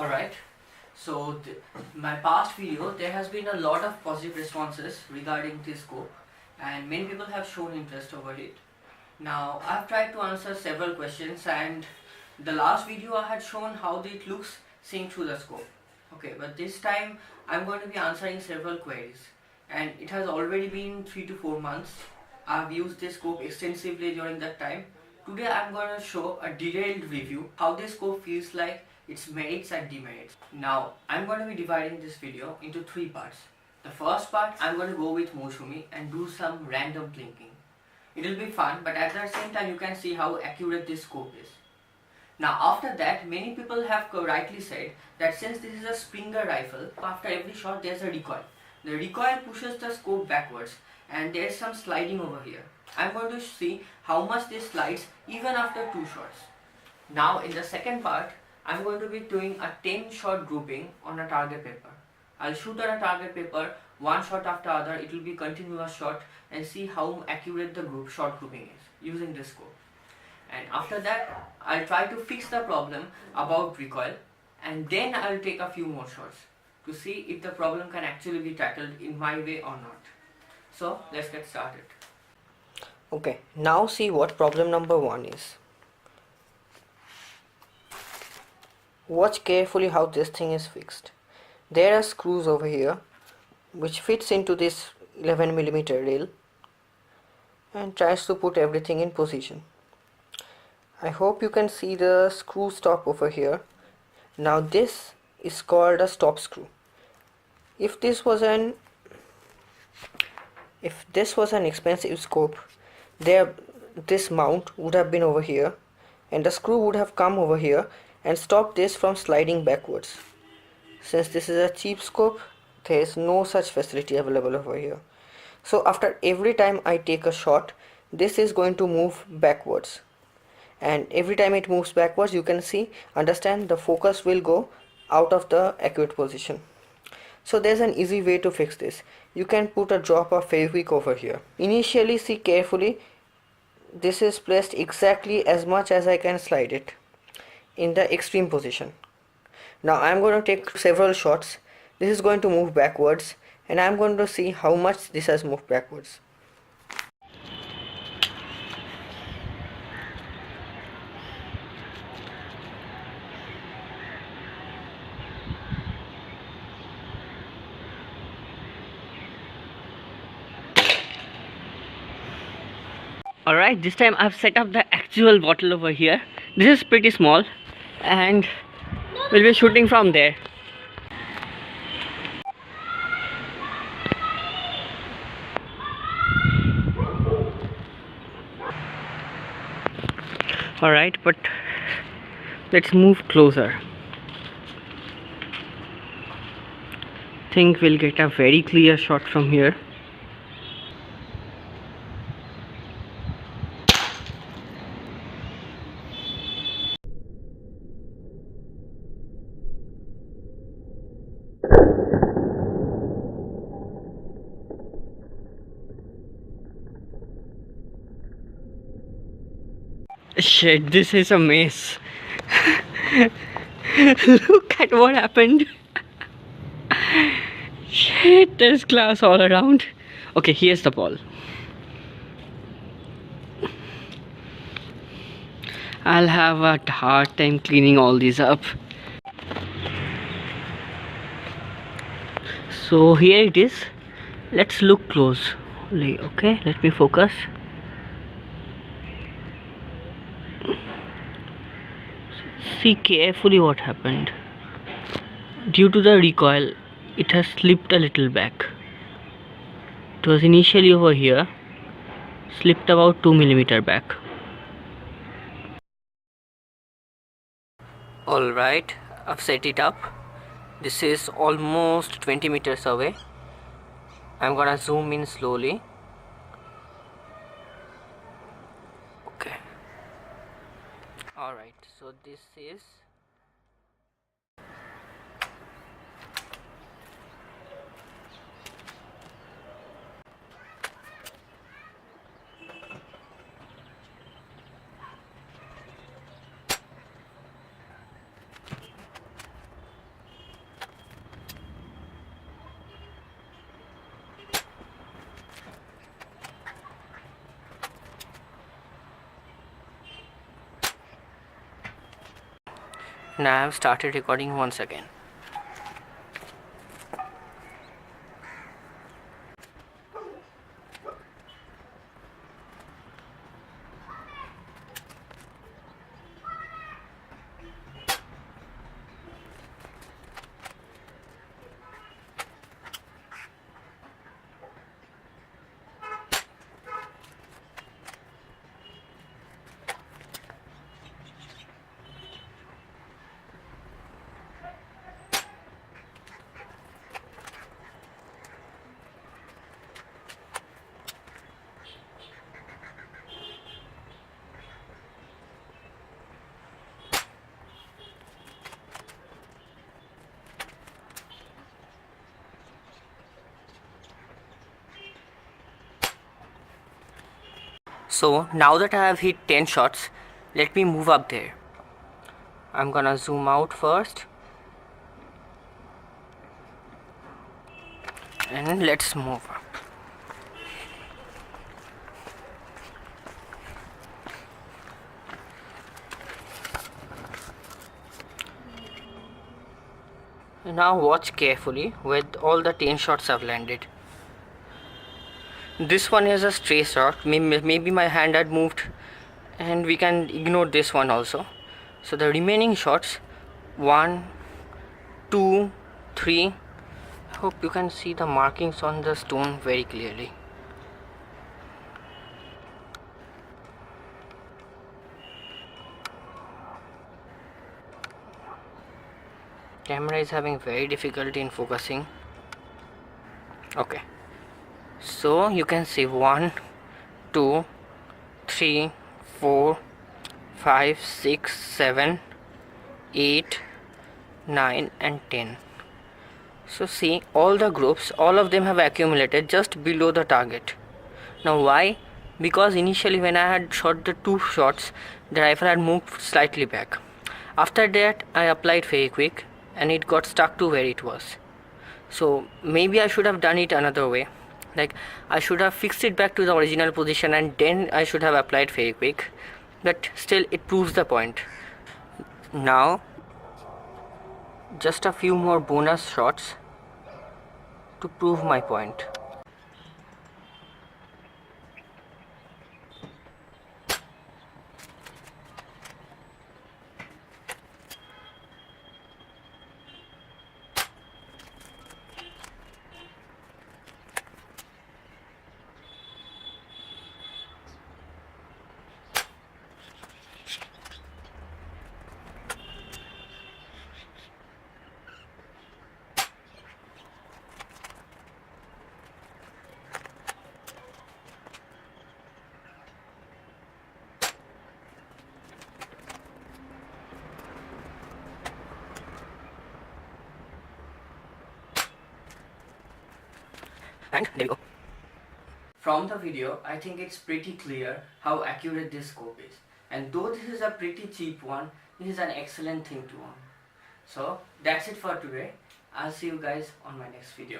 Alright, so my past video there has been a lot of positive responses regarding this scope and many people have shown interest over it. Now I've tried to answer several questions, and the last video I had shown how it looks seeing through the scope. Okay, but this time I'm going to be answering several queries, and it has already been 3 to 4 months. I've used this scope extensively during that time. Today I'm going to show a detailed review how this scope feels like, its merits and demerits. Now I'm going to be dividing this video into 3 parts. The first part I'm going to go with Mausumi and do some random plinking. It will be fun, but at the same time you can see how accurate this scope is. Now after that, many people have rightly said that since this is a Springer rifle, after every shot there's a recoil. The recoil pushes the scope backwards and there's some sliding over here. I'm going to see how much this slides even after 2 shots. Now in the second part, I'm going to be doing a 10 shot grouping on a target paper. I'll shoot on a target paper, one shot after other. It will be continuous shot, and see how accurate the shot grouping is using this scope. And after that, I'll try to fix the problem about recoil, and then I'll take a few more shots to see if the problem can actually be tackled in my way or not. So let's get started. Okay, now see what problem number 1 is. Watch carefully how this thing is fixed. There are screws over here which fits into this 11mm rail and tries to put everything in position. I hope you can see the screw stop over here. Now this is called a stop screw. If this was an expensive scope, this mount would have been over here and the screw would have come over here and stop this from sliding backwards. Since this is a cheap scope, there is no such facility available over here. So after every time I take a shot, this is going to move backwards, and every time it moves backwards, you can understand the focus will go out of the accurate position. So there's an easy way to fix this. You can put a drop of Fevikwik over here. Initially, see carefully, this is placed exactly as much as I can slide it in the extreme position. Now I'm going to take several shots. This is going to move backwards, and I'm going to see how much this has moved backwards. Alright, this time I've set up the actual bottle over here. This is pretty small and we'll be shooting from there. Alright, but let's move closer. Think we'll get a very clear shot from here. Shit, this is a mess. Look at what happened. Shit, there's glass all around. Okay, here's the ball. I'll have a hard time cleaning all these up. So here it is. Let's look closely. Okay, let me focus. See carefully what happened. Due to the recoil, it has slipped a little back. It was initially over here, slipped about 2mm back. Alright, I've set it up. This is almost 20 meters away. I'm gonna zoom in slowly. Okay. Alright, so this is Now I have started recording once again. So now that I have hit 10 shots, let me move up there. I'm gonna zoom out first. And let's move up. Now watch carefully where all the 10 shots have landed. This one is a stray shot, maybe my hand had moved, and we can ignore this one also. So the remaining shots, 1, 2, 3, I hope you can see the markings on the stone very clearly. Camera is having very difficulty in focusing. Okay, so you can see 1, 2, 3, 4, 5, 6, 7, 8, 9 and 10. So see, all the groups, all of them have accumulated just below the target. Now why? Because initially when I had shot the 2 shots, the rifle had moved slightly back. After that I applied Fevikwik and it got stuck to where it was. So maybe I should have done it another way. Like I should have fixed it back to the original position and then I should have applied Fevikwik. But still it proves the point. Now just a few more bonus shots to prove my point. And there we go. From the video, I think it's pretty clear how accurate this scope is. And though this is a pretty cheap one, this is an excellent thing to own. So that's it for today. I'll see you guys on my next video.